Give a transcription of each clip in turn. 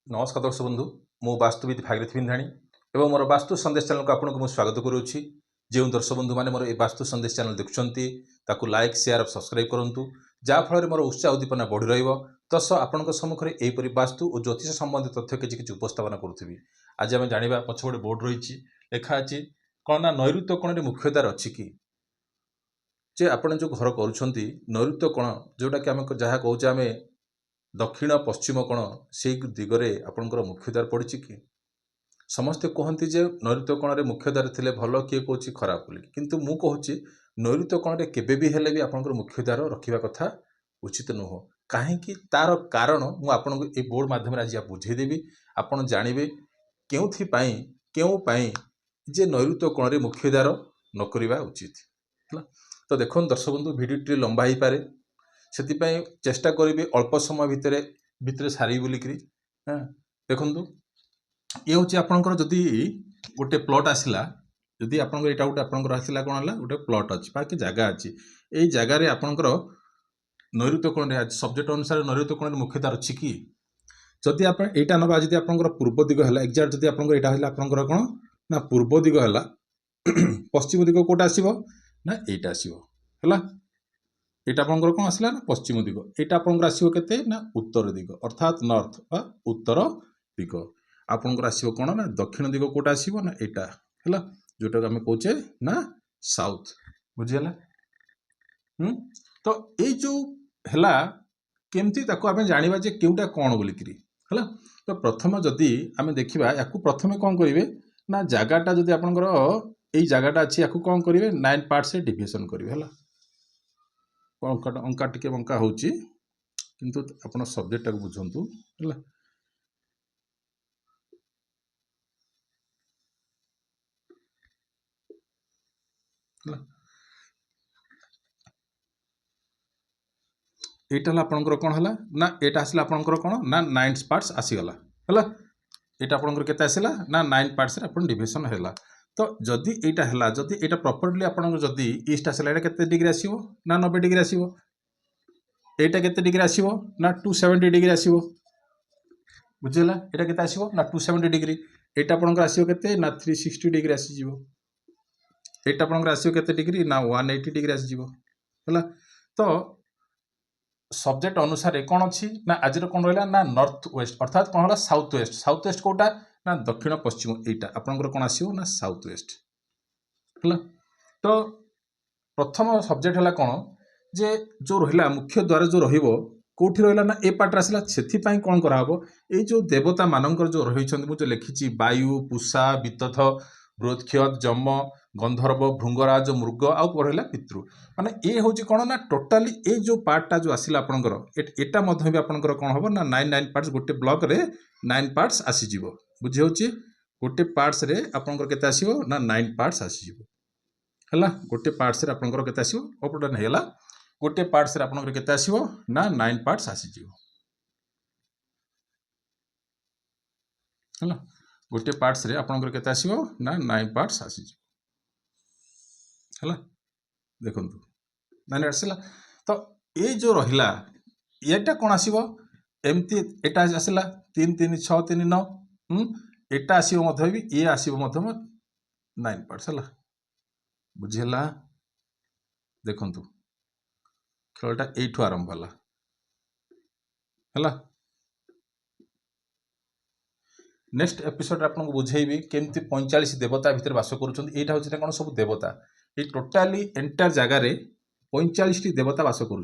नमस्कार दर्शक बंधु मु वास्तुविद भागीरथ बिंधाणी एवं मोर वास्तु संदेश चैनल को आपको मुझे स्वागत करुच्ची। जो दर्शक बंधु मैंने मोर ये वास्तु संदेश चैनल देखुं लाइक शेयर और सब्सक्राइब करूँ जहाँफल मोर उत्साह उद्दीपना बढ़ी रस आपण सम्मुखें यहीपरि वास्तु और ज्योतिष संबंधी तथ्य किसी उपस्थापन करुँगी। आज आम जाना पछपटे बोर्ड रही लिखा अच्छी कौन ना नैऋत्य कोण मुख्य द्वार अच्छी कि जे आपण जो घर करुँच नैऋत्य कोण जोटा कि आम जहाँ कहे आम दक्षिण पश्चिम कोण से दिगरे आपंकर मुख्य द्वार पड़ी कि समस्ते कहते जे नैऋत्य कोण मुख्य द्वार थे भल किए कौच खराब बोली किंतु मु कहूँ नैऋत्य कोण केबे भी हेले भी आपंकर मुख्य द्वार रखा कथा उचित नुह कहीं तार कारण मु आपको ये बोर्ड माध्यम आज बुझेदेवी आपड़ जानवे क्यों जे नैऋत्य कोण मुख्य द्वार न करवा उचित है। तो देखो दर्शक बंधु भिडियो लंबा हो पारे से चेष्टा करी अल्प समय भितर सारी बोलिकी हाँ देखु ये हूँ आपंकर जदि गोटे प्लट आसला जदि आप गोटे आसला कौन है गोटे प्लट अच्छी बाकी जगह अच्छी यही जगार आपंकर नैऋत्य कोण सब्जेक्ट अनुसार नैऋत्य कोण मुख्य द्वार अच्छी कि जदि आप यहाँ नवा जब आप पूर्व दिग है एक्जाक्ट जब आपंकर कौन ना पूर्व दिग है पश्चिम दिग कौटा आसो ना यहाँ आसो है एटा आपंकर कौन आसला ना पश्चिम दिग एटा आपंकर आसो केते ना उत्तर दिग अर्थात नॉर्थ बा उत्तर दिग आपंकर आसो कौन ना दक्षिण दिग कौटा आसो ना एटा है जोटा आम कहे ना साउथ बुझीगला। तो ये जो है केमती आम जाना जे केउटा कौन बोलिकी है। तो प्रथम जदि आम देखा या प्रथम कौन करेंगे ना जगटा जदि आपंकर यही जगटा अच्छी या कौन करेंगे 9 पार्ट से डिविजन करेंगे है अंका टिके बंका हो किंतु आपण सब्जेक्ट को बुझंतु है। यहाँ आपंकर कौन है ना यहाँ आसला आपंकर कौन ना 9 पार्ट्स आसीगला है यहाँ आपंकर केते आसला ना 9 पार्ट्स रे आपन डिविजन है। तो जदि यहाँ है जदि यहाँ प्रॉपर्ली आपन जदि ईस्ट आसला यहाँ केते डिग्री आसीबो ना 90 डिग्री आसीबो एटा केते डिग्री आसीबो ना 270 डिग्री आसीबो बुझिला एटा केते आसीबो ना 270 डिग्री एटा आपनकर आसीबो केते ना 360 डिग्री आसी जीवो एटा आपनकर आसीबो केते डिग्री ना 180 डिग्री आसी जीवो है। तो सब्जेक्ट अनुसार कौन अच्छी ना आज कौन रहा ना नॉर्थ वेस्ट अर्थात कौन है साउथ वेस्ट कौटा ना दक्षिण पश्चिम यहाँ आपंकर कौन आसो ना साउथ वेस्ट है। तो प्रथम सब्जेक्ट है कौन जे जो रहा मुख्य द्वार जो रोटी रहा ना ए पार्ट आसला से कौन कराव ये जो देवता मानकर जो रही मुझे लिखी वायु पूषा वितथ बृहत्क्षत जम गंधर्व भृंगराज मृग आउ रहा पितृ माने ये हूँ कौन ना टोटाली ये जो पार्टा जो आसला आपंकर एटा भी आपंकर कौन हम ना 9 पार्ट्स गोटे ब्लॉक रे 9 पार्ट्स आसीज बुझी हूँ गोटे पार्ट्स रे आपंकर केते आसीबो ना 9 पार्ट्स आसीज है गोटे पार्ट्स रे आपंकर केते आसीबो अपडेट होगा गोटे पार्ट्स रे आपंकर केते आसीबो ना 9 पार्ट्स आसीज है गोटे पार्ट्स रे आपंकर केते आसीबो ना 9 पार्ट्स आसीज है देखु 9 आसला। तो ये जो रहा ये कौन आसो एमती एटा आसला 3 3 6 3 9 एटा आसो भी ये आसो 9 पार्ट्स है बुझीगला। देखु खेलटा यू आरंभ है नेक्स्ट एपिसोड आपको बुझेबी केमती 45 देवता भितर बास कर कौन सब देवता ये टोटाली एंटायर जगार 45 देवता बास कर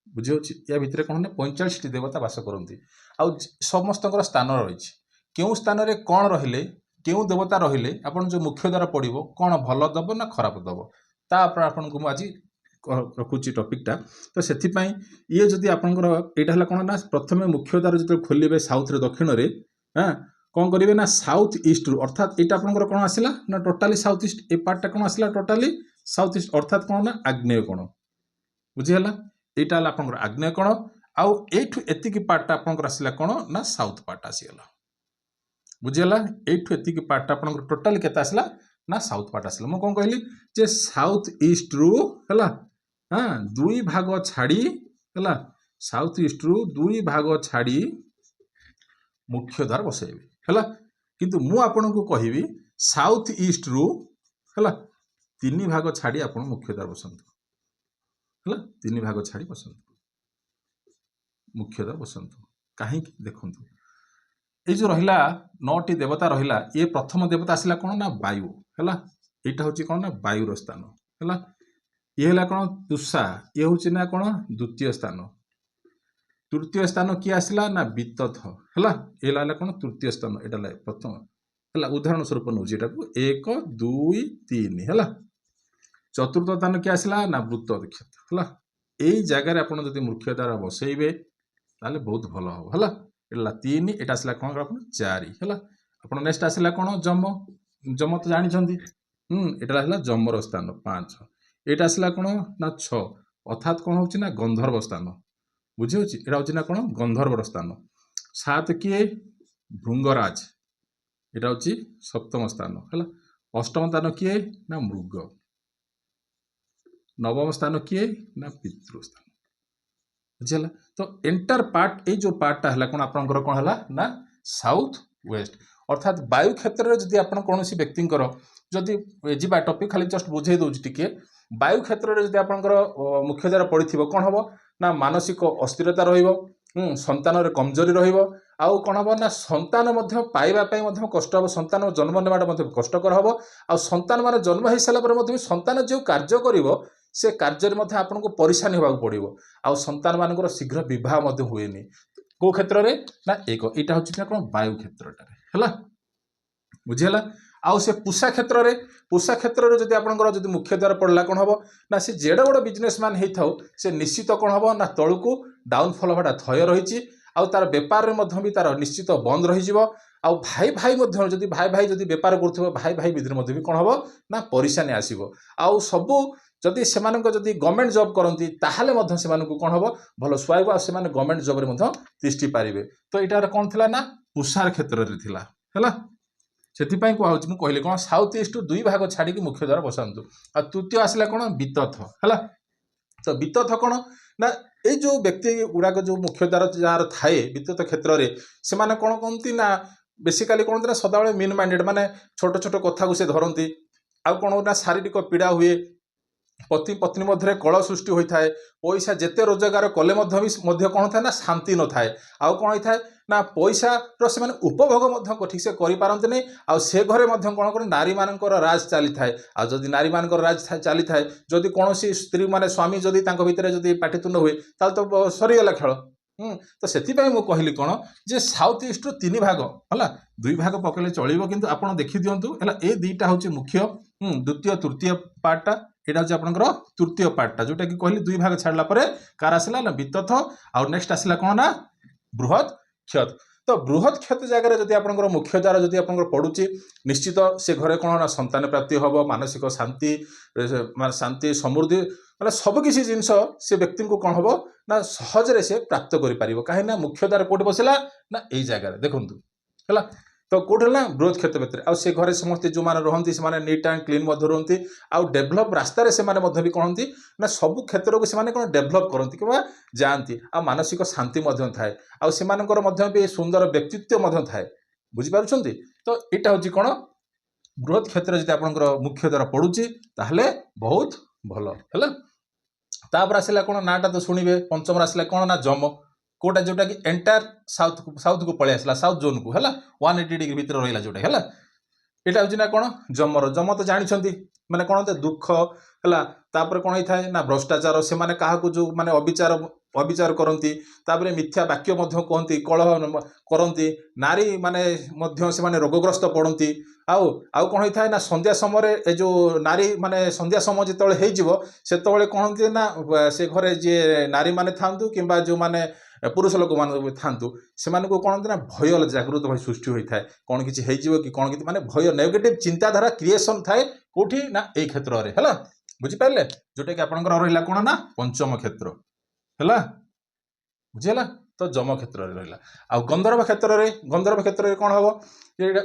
बुझे या भितर कौन 45 देवता बास करती आउ समस्त स्थान रही क्यों स्थान रे कौन रहिले क्यों देवता रहिले आपन जो मुख्य द्वारा पड़ो कौन भल दब ना खराब दब आपन को आज रखुची टॉपिकटा। तो से ये जदि आपंकर यहाँ है कौन ना प्रथम मुख्य द्वार जो खोलिए साउथ रे दक्षिण रे हाँ कौन करेंगे ना साउथ ईस्ट रु अर्थात यहाँ आपंकर कौन आसला ना टोटाली साउथ ईस्ट ए पार्टा कौन आसला टोटाली साउथ ईस्ट अर्थात कौन ना आग्नेय कोण बुझीगला यहाँ है आपंकर आग्नेय कोण आउ एठू एतिकी पार्टा आपंकर आसला कौन ना साउथ पार्ट आसीगला बुझीगला एठू एतिकी पार्टा आपंकर टोटाली केते आसला ना साउथ पार्ट आसला मु कौन कहली जे साउथ ईस्ट रु है हाँ 2 भाग छाड़ी है साउथ ईस्ट रु 2 भाग छाड़ी मुख्य द्वार बसैबे हैला किंतु मु आपनको कहिबी साउथ ईस्ट रु हैला 3 भाग छाड़ी आपण मुख्य द्वार बसंतु हैला 3 भाग छाड़ी बसंतु मुख्य द्वार बसंतु काहे देखंतु ए जो रहिला 9टी देवता रहिला ये प्रथम देवता आसिला कोन ना वायु हैला एटा होची कोन ना वायु रो स्थान हैला ये हला कोन तुषा ये होची ना कोन द्वितीय स्थान तृतीय स्थान कि आसिला ना वितथ हैला ए लाला कोन तृतीय स्थान एटा ला प्रथम हैला उदाहरण स्वरूप नउची एटा को 1 2 3 हैला चतुर्थ स्थान कि आसिला ना वृत्त नक्षत्र हैला एई जगह रे आपण जदि मुख्य द्वारा बसैबे ताले बहुत भलो हो हैला एला 3 एटा आसिला कोन आपण 4 हैला आपण नेक्स्ट आसिला कोन जम जम तो जानि छंती एटा आसिला जमर स्थान 5 एटा आसिला कोन ना 6 अर्थात कोन होची ना गंधर्व स्थान बुझी होची एटा होची ना कोन गंधर्व स्थान 7 किए भृंगराज एटा होची सप्तम स्थान हैला अष्टम स्थान किए ना मृग नवम स्थान किए ना पितृ स्थान बुझिला तो एंटर पार्ट ए जो पार्टटा हला कोन आपनकर कोन हला ना साउथ वेस्ट अर्थात वायु क्षेत्र रे जदि आपन कोनोसी व्यक्तिंकर जदि जिबा टॉपिक खाली जस्ट बुझे दोज टिके वायु क्षेत्र रे जदि आपनकर मुख्य द्वार पड़िथिबो कोन हबो ना मानसिक अस्थिरता रहिबो संतान रे कमजोरी रहिबो आउ कोन हबो ना संतान मध्ये पाइबा पई मध्ये कष्ट हबो संतान जन्म नेबाटा मध्ये कष्टकर हबो आ संतान माने जन्म हे साला पर मध्ये संतान जो कार्य करिवो से कार्य रे मध्ये आपनको परेशानी होबाक पड़िबो आ संतान मानकर शीघ्र विवाह मध्ये हुएनी को क्षेत्र रे ना एक एटा होची ना कोन वायु क्षेत्रटा रे हला बुझिला आउ से पूषा क्षेत्र रे जदि आपनकर जदि मुख्य द्वार पड़ला कोन हबो ना से जेड बड़ बिजनेसमैन हे थाउ से निश्चित कोन हबो ना तळुकु डाउनफॉल हबाटा थय रहिची आउ तार व्यापार रे मध्ये भी तार निश्चित बंद रहि जिवो आउ भाई भाई मध्ये जदि भाई भाई जदि व्यापार करथबो भाई भाई बिदर मध्ये भी कोन हबो ना परेशानी आसीबो आउ सबु जदि सेमानक जदि गवर्नमेंट जॉब करंती ताहाले मध्ये सेमानकु कोन हबो भलो सुआइबो आ सेमाने गवर्नमेंट जॉब रे मध्ये तिष्टि पारिबे तो एटार कोन थिला ना पुषार क्षेत्र रे थिला हैला सेति पई को आउछ मु कहले कोन साउथ ईस्ट 2 भाग छाडी कि मुख्य द्वार बसंतु आ तृतीय आसिला कोन वितथ हैला तो वितथ कोन ना ए जो व्यक्ति गुडाक जो मुख्य द्वार जार थाए वितथ क्षेत्र रे सेमाने कोन कोनती ना बेसिकली कोन ना सदाबळे मीन माइंडेड माने छोट छोट कथा को से धरंती आ कोन ना शारीरिक पीड़ा हुए पति पत्नी मध्य कल सृष्टि होता है पैसा जिते रोजगार कले कौन था ना शांति न थाए आउ कौन होता है ना पैसा से उपभोग ठीक से करें नहीं आउ से घरे कौन कर नारी मान राज चली थाए आदि नारी मान राज चली थाए जदि कौन स्त्री माने स्वामी जदि भितर जदि पाटितुंड हुए तो सरीगला खेल तो से कहली कौन जे साउथ ईस्ट 3 भाग है 2 भाग पकड़े चलो किंतु आप देखी दिंतु है ये दुईटा हूँ मुख्य द्वितीय तृतीय पार्टा एटा हूँ आपंकर तृतीय पार्टा जोटा कि कहली 2 भाग छाड़ला कार आसला ना वितथ आउ नेक्स्ट आसला कौन ना बृहत क्षत तो बृहत क्षत जगह जब आपंकर मुख्य द्वार जब आप पड़ुची निश्चित से घरे कौन ना संतान प्राप्ति हम मानसिक शांति शांति समृद्धि मतलब सबकिछि जिनस से व्यक्ति को कौन हम ना सहजरे से प्राप्त कर कहीं मुख्य द्वार कौट बसला ना यही जगह देखु है तो कौटे ना बृहत क्षेत्र भितर आ से घरे समस्त जो मैंने रहती से नीट एंड क्लीन रहती आउ डेभलप रास्तार से भी कहती ना सब क्षेत्र को कौन डेभलप करती कि जाती आ मानसिक शांति थाए आ भी सुंदर व्यक्तित्व थाए बुझीपार तो यहाँ हूँ कौन बृहत क्षेत्र जब आपंकर मुख्य द्वारा पड़ुची ताहले बहुत भल है तापर आसला कौन नाटा तो शुणे पंचम आसला कौन ना जम कोटा जोटा कि एंटायर साउथ को पलि आसला साउथ जोन को है 180 डिग्री भीतर रहा जोटा है यहाँ हूँ ना कौन जमर जम तो जानते माने कौन दुख है तापर कौन होता है ना भ्रष्टाचार से माने क्या जो माने अविचार करती तापर मिथ्या वाक्य कहती कलह करती नारी माने से रोगग्रस्त पड़ती आउ कौन होता है ना संध्या समय जो नारी माने संध्या समय जो से कहते ना से घरे जी नारी माने था कि जो माने पुरुष लोक मान था से कौन ना भय जागृत भाई सृष्टि होता है कौन किसी कि कौन कि माने भय नेगेटिव चिंताधारा क्रिएशन थाए कौटी ना यही क्षेत्र में है बुझीपारे जोटा कि आपंकर रहा कौन ना पंचम क्षेत्र है बुझीला तो जम क्षेत्र में रहा आ गंधर्व क्षेत्र में कौन हम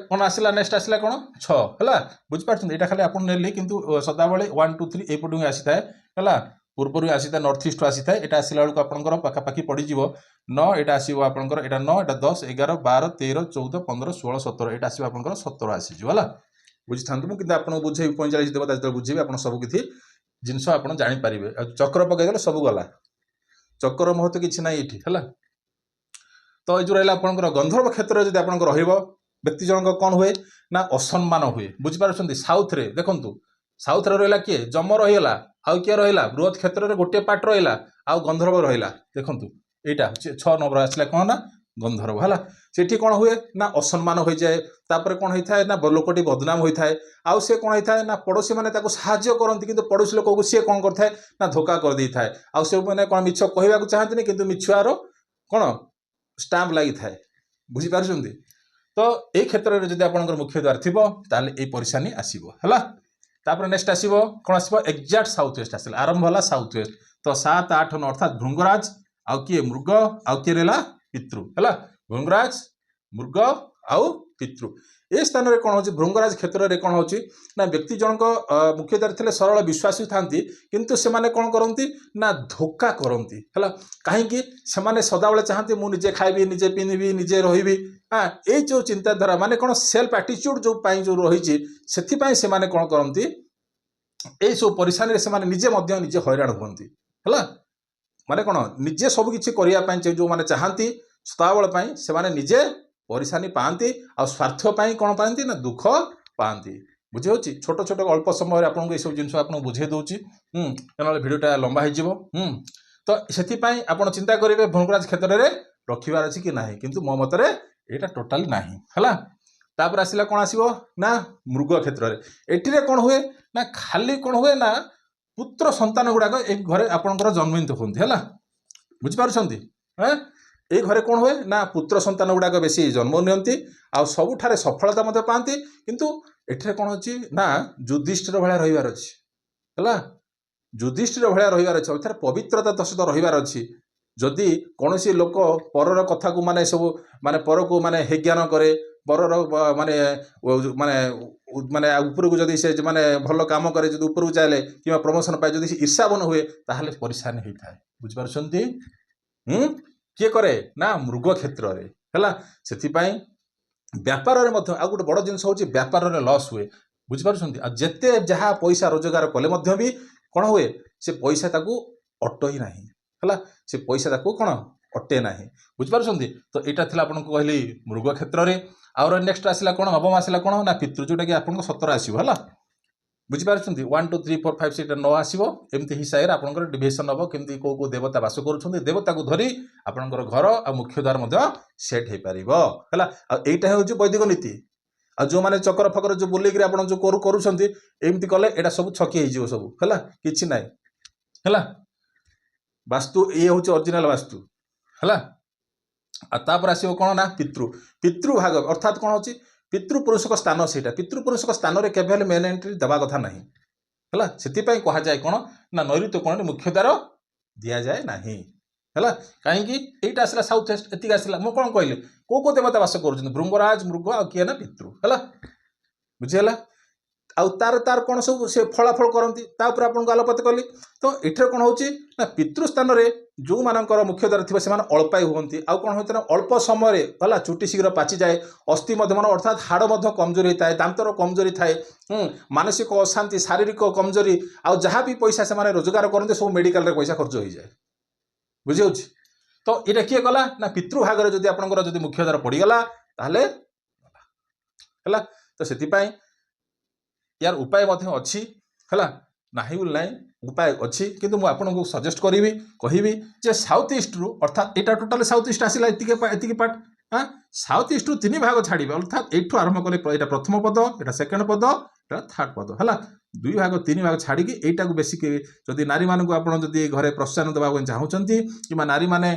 कौन आसला नेक्स्ट आसला कौन 6 है बुझीपार यहाँ खाली आप नेली कि सदाबले 1 2 3 एपटू आसी थाए है पूर्व आसी था नॉर्थ ईस्ट आसी था एटा आसिला बेलू आपनकर पाखापाखि पड़ जीवो 9 एटा आसीबो आपनकर एटा 9 एटा 10 11 12 13 14 15 16 17 एटा आसीबो आपनकर 17 आसी जिवो हला बुझी थांतु मु किंतु आपन बुझेई 45 देबो ताजे बुझेबी आपन सब किछि जिंस आपन जानि परिबे चक्र पकै देले सब गला चक्र महत्व किछि नै एठी हला तो ए जो रहला आपनकर गंधर्व क्षेत्र जदि आपनकर रहिबो व्यक्ति जनक कोन हुए ना असम्मान हुए बुझी पारछन्ती साउथ रे देखंतु साउथ रे रहला किए जम रहिला आउ किए रहिला बृहत क्षेत्र रे गोटे पार्ट रहिला आउ गंधर्व रहिला देखंतु एटा 6 नंबर आसला कोन ना गंधर्व हला सेठी कोन हुए ना असम्मान होई जाए तापर कोन होई थाए ना लोकटी बदनाम होई थाए आउ से कोन होई थाए ना पड़ोसी माने ताको सहाय्य करंती किंतु पड़ोसी लोक को से कोन करथाए ना धोखा कर दी थाए आउ से माने कोन मिछ कहबा को चाहंतनी किंतु मिछुआरो कोन स्टैम्प लागि थाए बुझी पारछन्ती तो ए क्षेत्र रे जदि आपनकर मुख्य द्वार थिबो ताले ए परेशानी आसीबो हला तापर नेक्स्ट आसीबो कोन आसीबो एक्जेक्ट साउथ वेस्ट आसिला आरंभ होला साउथ वेस्ट तो 7 8 9 अर्थात भृंगराज आउ किए मृग आउ किए रेला पितृ हला भृंगराज मृग आउ पितृ ए स्थान रे कोन होची भृंगराज क्षेत्र रे कोन होची ना व्यक्ति जनक मुख्य द्वार थिले सरल विश्वासी थांती किंतु से माने कोन करंती ना धोखा करंती हला काहे कि से माने सदा बेले चाहंती मु निजे खाइबी निजे पिनिबी निजे रहिबी हां ए जो चिंताधारा माने कोन सेल्फ एटीट्यूड जो पाई जो रहिची सेथि पाई से माने कोन करंती ए सो परेशानी रे से माने निजे मध्य निजे हैरान होंती हला माने कोन निजे सब किछि करिया पाई जो माने चाहंती सदाबेले पाई से माने निजे परेशानी पाती आ स्वार्थ पाई कौन पाती ना दुख पाती बुझे होची छोट छोट अल्प समय आपको ये सब जिन आपको बुझे दूची भिडियोटा लंबा हो तो से आप चिंता करेंगे भृंगराज क्षेत्र में रखार अच्छी कि ना किंतु मो मतरे यहाँ टोटाली ना है तापर आसला कौन आसो ना मृग क्षेत्र में एटी कौन हुए ना खाली कौन हुए ना पुत्र संतान गुड़ाक एक घरे आपंकर जन्मित होती है बुझिपारुछंती ए घरे कौन हुए ना पुत्र संतान गुड़ाक बेसी जन्म नियंती आ सबुठारे सफलता मते पाती किंतु एठरे कौन होची ना युधिष्ठिर भलिया रहिबार अछि हला युधिष्ठिर भलिया रहिबार अछि अर्थात पवित्रता तो सहित रहिबार अछि जदि कोनोसी लोक परर कथा को माने सब माने पर को माने हे ज्ञान करे परर माने माने माने ऊपर को जदि से माने भलो काम करे जदि ऊपर को चाले किबा प्रमोशन पाए जदि ईर्ष्यावन हुए ताहले परेशान होई थाए बुझ पारछंती किए करे ना मृग क्षेत्र रे हला सेति पाई व्यापार रे मध्य आ गोटे बड़ जिनस होची व्यापार रे लॉस हुए बुझ पारछंती आ जेते जहा पैसा रोजगार कले मध्य भी कोन हुए से पैसा ताकू अटई नाही हला से पैसा ताकू कोन अटे नाही बुझ पारछंती तो एटा थिला आपन को कहली मृग क्षेत्र रे और नेक्स्ट आसिला कोन नवम आसिला कोन ना पितृ जोटा कि आपन को 17 आसीबो हला बुझी पारछंती 1 2 3 4 5 6 9 आसीबो एमती हिसाब रे आपनकर डिविजन हबो केमती को देवता वास करूछंती देवता को धरी आपनकर घर आ मुख्य द्वार मध्य सेट हे परिबो हला आ एटा होउची वैदिक नीति आ जो माने चक्र फकर जो बुली कि आपन जो करूछंती एमती कले एटा सब छकी हे जिवो सब हला किछि नाही हला वास्तु ए होउची ओरिजिनल वास्तु हला आ तापर आसीबो कोन ना पितृ भाग अर्थात कोन होची पितृपुरुषक स्थान से पितृपुरुषक स्थान में केवल मेन एंट्री देवा कथा ना है से कह जाए कौन ना नैऋत्य कोण मुख्य द्वार दि जाए ना है कहीं यहीटा आसला साउथ वेस्ट एतिक आसला मु कौन कहली को देवता वास कर भृंगराज मृग आ किए ना पितृ है बुझीगला आउ तार तार कौन सब से फलाफल करती आपको आलोकपात कली तो ये कौन हो पितृस्थान में जो मानकर मुख्य द्वार थी से अल्पाई हमें आउ कौन होता है अल्प समय है चुटी शीघ्र पाची जाए अस्थि अर्थात हाड़ कमजोरी होता है दांतर कमजोरी थाए मानसिक अशांति शारीरिक कमजोरी आउ जहाँ भी पैसा से रोजगार करते सब मेडिकल पैसा खर्च हो जाए बुझे तो ये किए गला ना पितृभाग में जब आपंकर मुख्य द्वार पड़गला ताहले है तो से यार उपाय अच्छी है ना बोल उपाय अच्छी किंतु मु आपको सजेस्ट करी कहबी जे साउथ ईस्ट रु अर्थात यहाँ टोटाल साउथ ईस्ट आसला एतिक पार्ट हाँ साउथ ईस्ट रु 3 भाग छाड़े अर्थात यू आरंभ करें यहाँ प्रथम पद यहाँ सेकेंड पद यहाँ थर्ड पद है 2 भाग 3 भाग छाड़ी यहीटा को बेसिक जदि नारी मानक आप घरे प्रोत्साहन देवा चाहूँगी कि नारी माने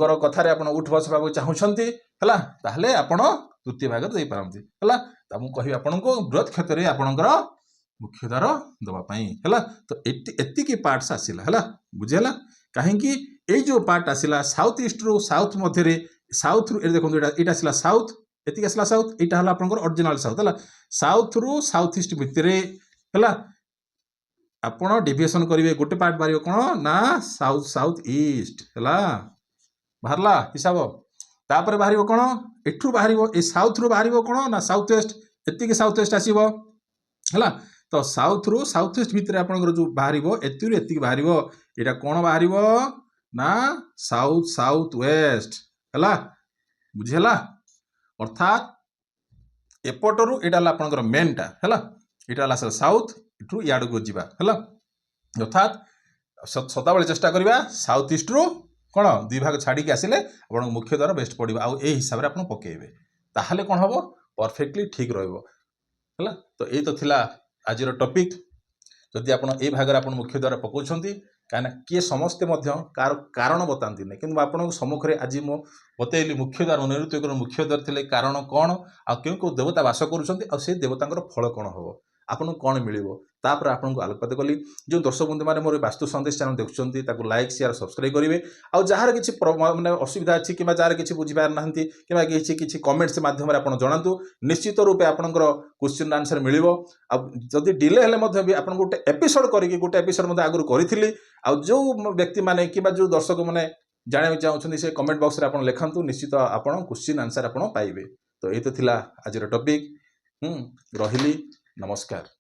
कथार आप उठ बस चाहूँगी है ताहले आपण तृतीय भाग दे पारती है मुझे कह आपन को बृहत क्षेत्र में आपणकर मुख्य द्वार दवापाई है तो एतिकी पार्ट्स आसला है बुझेगा कहीं जो पार्ट आसला साउथ ईस्ट रु साउथ मध्य साउथ रु देखो ये आसला साउथ एतिक आसला साउथ यहाँ है आपंकर ओरिजिनल साउथ है साउथ रु साउथ ईस्ट भितर है ଆପଣ ଡିଭିଏସନ୍ କରିବେ गोटे पार्ट बाहर कौन ना साउथ साउथ ईस्ट है बाहरला हिसाब तापर बाहर कौन एठू बाहर ए साउथ रु बाहर कौन ना साउथ वेस्ट एति साउथ वेस्ट आसब है तो साउथ रु साउथ वेस्ट भितर आपंकर जो बाहर एति बाहर यहाँ कौन बाहर ना साउथ साउथ वेस्ट है बुझीला अर्थात एपटू यहाँ आपंकर मेनटा है यहाँ साउथ इठू इाड़ को जावा है अर्थात सदा चेष्टा करवा साउथ ईस्ट रु कौन दुई भाग छाड़ी आसिले आप मुख्य द्वार बेस्ट पड़ो आउ ए हिसाब से आप पकेबे ताहले कौन हम परफेक्टली ठीक रहा तो ये तो थिला आज टॉपिक जदि आप भाग आप मुख्य द्वार पकाउछंती कहीं किए समस्ते कारण बताती नहीं कि आपन सम्मुख में आज मो बतैली मुख्य द्वार नैऋत्य मुख्य द्वार थे कारण कौन आ क्यों देवता बास कर देवता फल कौन हम आपको कौन मिल तापर आपको आलोकपात कली जो दर्शक बंधु मैंने मोर वास्तु संदेश चैनल देखुं लाइक शेयर सब्सक्राइब करेंगे आउ जार किसी मानने असुविधा अच्छी कि जार किसी बुझीपार ना कि कमेंट्स माध्यम आप जनातु निश्चित रूपे आपंकर क्वेश्चन आंसर मिल जदि डिले हेले भी आप गोटे एपिसोड करके गोटे एपिसोड आगुरी करी जो व्यक्ति माने कि जो दर्शक मैंने जानवा चाहते से कमेंट बॉक्स में आप लिखु निश्चित आप क्वेश्चन आंसर आप पाइबे तो ये तो थिला आज टॉपिक रही नमस्कार।